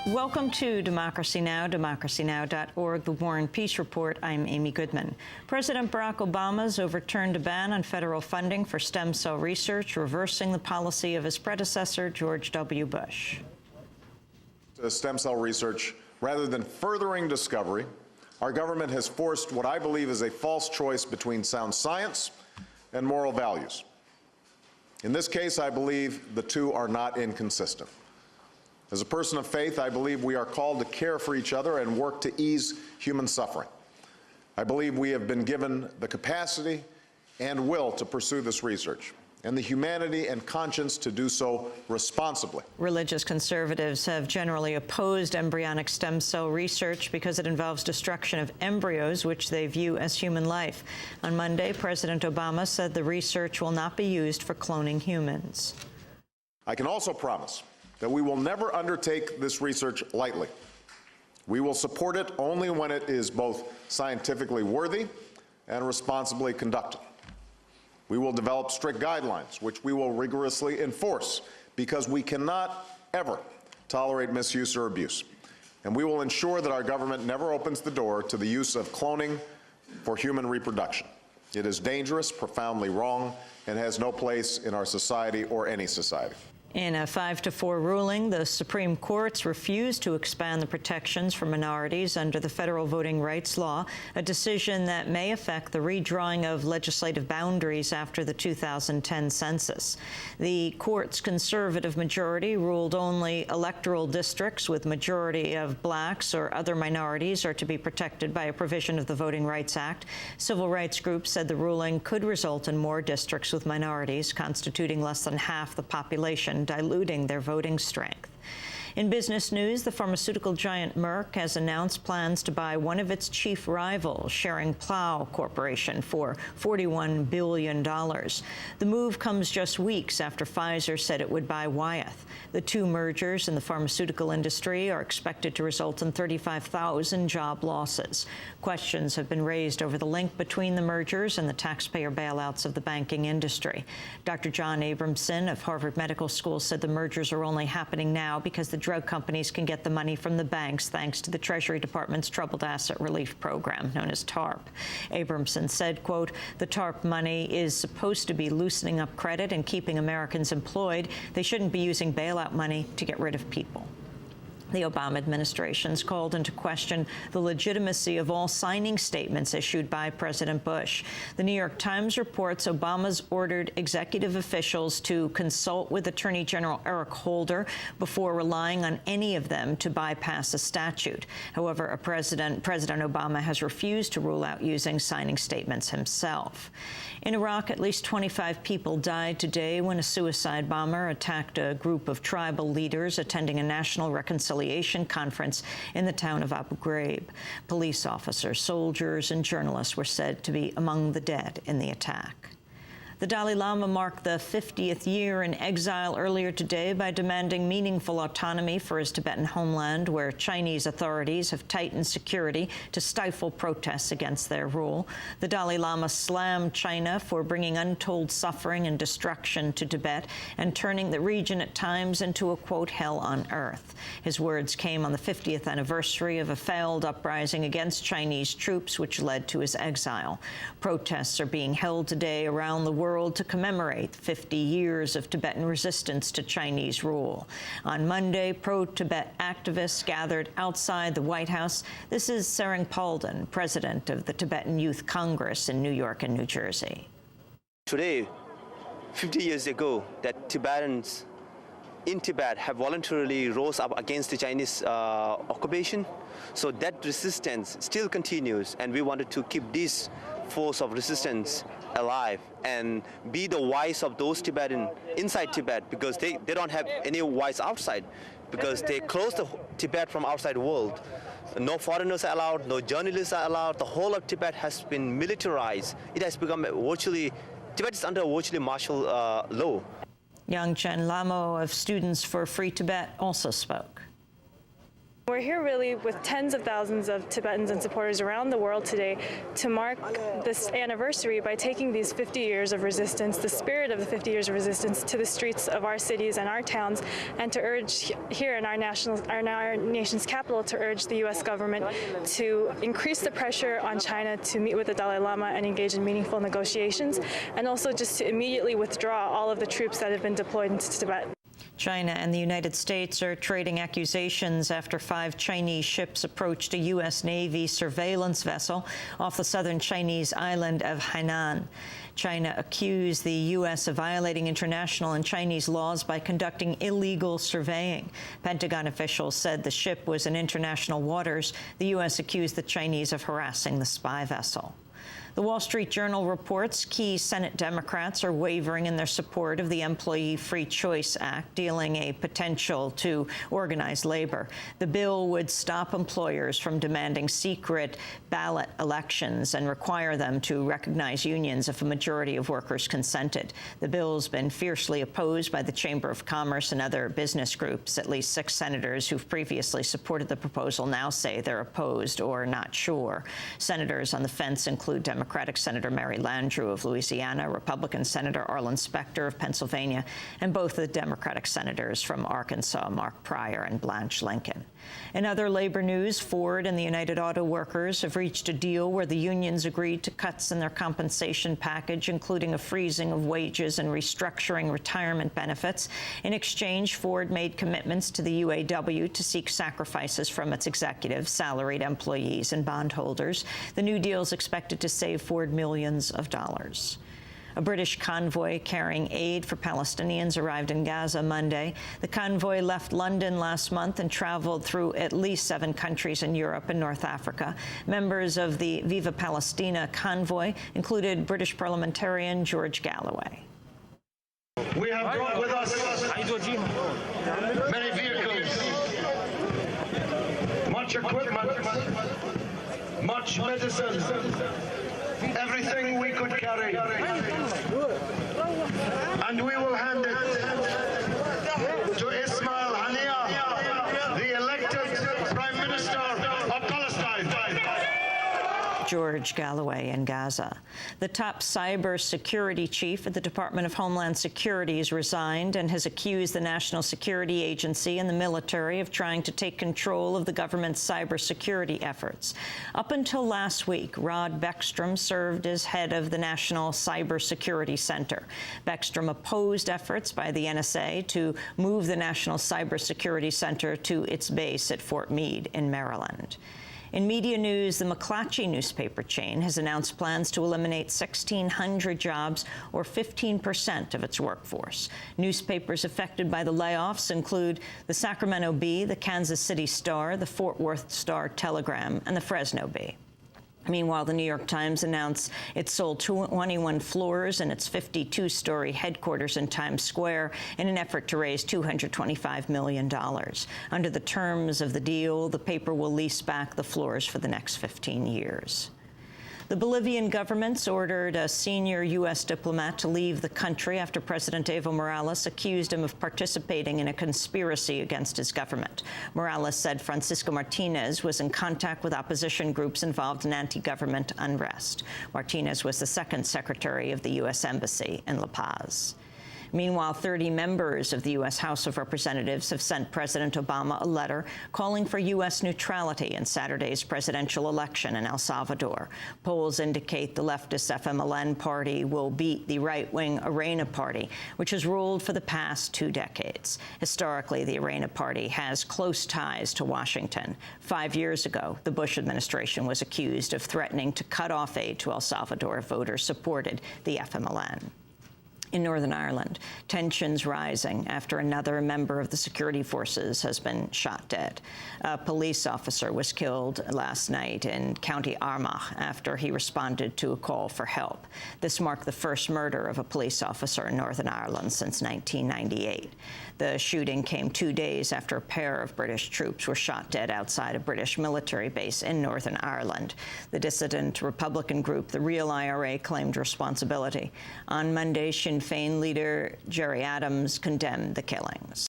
Welcome to Democracy Now!, democracynow.org, the War and Peace Report. I'm Amy Goodman. President Barack Obama's overturned a ban on federal funding for stem cell research, reversing the policy of his predecessor, George W. Bush. Stem cell research, rather than furthering discovery, our government has forced what I believe is a false choice between sound science and moral values. In this case, I believe the two are not inconsistent. As a person of faith, I believe we are called to care for each other and work to ease human suffering. I believe we have been given the capacity and will to pursue this research, and the humanity and conscience to do so responsibly. Religious conservatives have generally opposed embryonic stem cell research because it involves destruction of embryos, which they view as human life. On Monday, President Obama said the research will not be used for cloning humans. I can also promise that we will never undertake this research lightly. We will support it only when it is both scientifically worthy and responsibly conducted. We will develop strict guidelines, which we will rigorously enforce, because we cannot ever tolerate misuse or abuse. And we will ensure that our government never opens the door to the use of cloning for human reproduction. It is dangerous, profoundly wrong, and has no place in our society or any society. In a 5-4 ruling, the Supreme Court's refused to expand the protections for minorities under the federal voting rights law, a decision that may affect the redrawing of legislative boundaries after the 2010 census. The court's conservative majority ruled only electoral districts with majority of blacks or other minorities are to be protected by a provision of the Voting Rights Act. Civil rights groups said the ruling could result in more districts with minorities, constituting less than half the population, diluting their voting strength. In business news, the pharmaceutical giant Merck has announced plans to buy one of its chief rivals, Schering-Plough Corporation, for $41 billion. The move comes just weeks after Pfizer said it would buy Wyeth. The two mergers in the pharmaceutical industry are expected to result in 35,000 job losses. Questions have been raised over the link between the mergers and the taxpayer bailouts of the banking industry. Dr. John Abramson of Harvard Medical School said the mergers are only happening now because the drug companies can get the money from the banks thanks to the Treasury Department's Troubled Asset Relief Program, known as TARP. Abramson said, quote, "The TARP money is supposed to be loosening up credit and keeping Americans employed. They shouldn't be using bailout money to get rid of people." The Obama administration's called into question the legitimacy of all signing statements issued by President Bush. The New York Times reports Obama's ordered executive officials to consult with Attorney General Eric Holder before relying on any of them to bypass a statute. However, President Obama has refused to rule out using signing statements himself. In Iraq, at least 25 people died today when a suicide bomber attacked a group of tribal leaders attending a national reconciliation conference in the town of Abu Ghraib. Police officers, soldiers, and journalists were said to be among the dead in the attack. The Dalai Lama marked the 50th year in exile earlier today by demanding meaningful autonomy for his Tibetan homeland, where Chinese authorities have tightened security to stifle protests against their rule. The Dalai Lama slammed China for bringing untold suffering and destruction to Tibet and turning the region at times into a, quote, hell on earth. His words came on the 50th anniversary of a failed uprising against Chinese troops, which led to his exile. Protests are being held today around the world to commemorate 50 years of Tibetan resistance to Chinese rule. On Monday, pro-Tibet activists gathered outside the White House. This is Tsering Palden, president of the Tibetan Youth Congress in New York and New Jersey. Today, 50 years ago, that Tibetans in Tibet have voluntarily rose up against the Chinese occupation. So that resistance still continues, and we wanted to keep this force of resistance alive and be the voice of those Tibetan inside Tibet, because they don't have any voice outside, because they closed the Tibet from outside world. No foreigners are allowed, no journalists are allowed. The whole of Tibet has been militarized. It has become virtually, Tibet is under virtually martial law. Yang Chen Lamo of Students for Free Tibet also spoke. We're here really with tens of thousands of Tibetans and supporters around the world today to mark this anniversary by taking these 50 years of resistance, the spirit of the 50 years of resistance, to the streets of our cities and our towns, and to urge here in our nation's capital to urge the U.S. government to increase the pressure on China to meet with the Dalai Lama and engage in meaningful negotiations, and also just to immediately withdraw all of the troops that have been deployed into Tibet. China and the United States are trading accusations after 5 Chinese ships approached a U.S. Navy surveillance vessel off the southern Chinese island of Hainan. China accused the U.S. of violating international and Chinese laws by conducting illegal surveying. Pentagon officials said the ship was in international waters. The U.S. accused the Chinese of harassing the spy vessel. The Wall Street Journal reports key Senate Democrats are wavering in their support of the Employee Free Choice Act, dealing a potential to organize labor. The bill would stop employers from demanding secret ballot elections and require them to recognize unions if a majority of workers consented. The bill's been fiercely opposed by the Chamber of Commerce and other business groups. At least 6 senators who've previously supported the proposal now say they're opposed or not sure. Senators on the fence include Democratic Senator Mary Landrieu of Louisiana, Republican Senator Arlen Specter of Pennsylvania, and both the Democratic senators from Arkansas, Mark Pryor and Blanche Lincoln. In other labor news, Ford and the United Auto Workers have reached a deal where the unions agreed to cuts in their compensation package, including a freezing of wages and restructuring retirement benefits. In exchange, Ford made commitments to the UAW to seek sacrifices from its executives, salaried employees, and bondholders. The new deal is expected to save Ford millions of dollars. A British convoy carrying aid for Palestinians arrived in Gaza Monday. The convoy left London last month and traveled through at least 7 countries in Europe and North Africa. Members of the Viva Palestina convoy included British parliamentarian George Galloway. We have brought with us many vehicles, much equipment, much medicine, everything we could carry, and we will hand it to Ismail Haniyeh, the elected Prime Minister of Palestine. George Galloway in Gaza. The top cyber security chief at the Department of Homeland Security has resigned and has accused the National Security Agency and the military of trying to take control of the government's cybersecurity efforts. Up until last week, Rod Beckstrom served as head of the National Cybersecurity Center. Beckstrom opposed efforts by the NSA to move the National Cybersecurity Center to its base at Fort Meade in Maryland. In media news, the McClatchy newspaper chain has announced plans to eliminate 1,600 jobs, or 15% of its workforce. Newspapers affected by the layoffs include the Sacramento Bee, the Kansas City Star, the Fort Worth Star-Telegram, and the Fresno Bee. Meanwhile, the New York Times announced it sold 21 floors in its 52-story headquarters in Times Square in an effort to raise $225 million. Under the terms of the deal, the paper will lease back the floors for the next 15 years. The Bolivian government's ordered a senior U.S. diplomat to leave the country after President Evo Morales accused him of participating in a conspiracy against his government. Morales said Francisco Martinez was in contact with opposition groups involved in anti-government unrest. Martinez was the 2nd secretary of the U.S. Embassy in La Paz. Meanwhile, 30 members of the U.S. House of Representatives have sent President Obama a letter calling for U.S. neutrality in Saturday's presidential election in El Salvador. Polls indicate the leftist FMLN party will beat the right-wing Arena party, which has ruled for the past 2 decades. Historically, the Arena party has close ties to Washington. 5 years ago, the Bush administration was accused of threatening to cut off aid to El Salvador if voters supported the FMLN. In Northern Ireland, tensions rising after another member of the security forces has been shot dead. A police officer was killed last night in County Armagh after he responded to a call for help. This marked the first murder of a police officer in Northern Ireland since 1998. The shooting came 2 days after a pair of British troops were shot dead outside a British military base in Northern Ireland. The dissident Republican group, the Real IRA, claimed responsibility. On Monday, Sinn Féin leader Gerry Adams condemned the killings.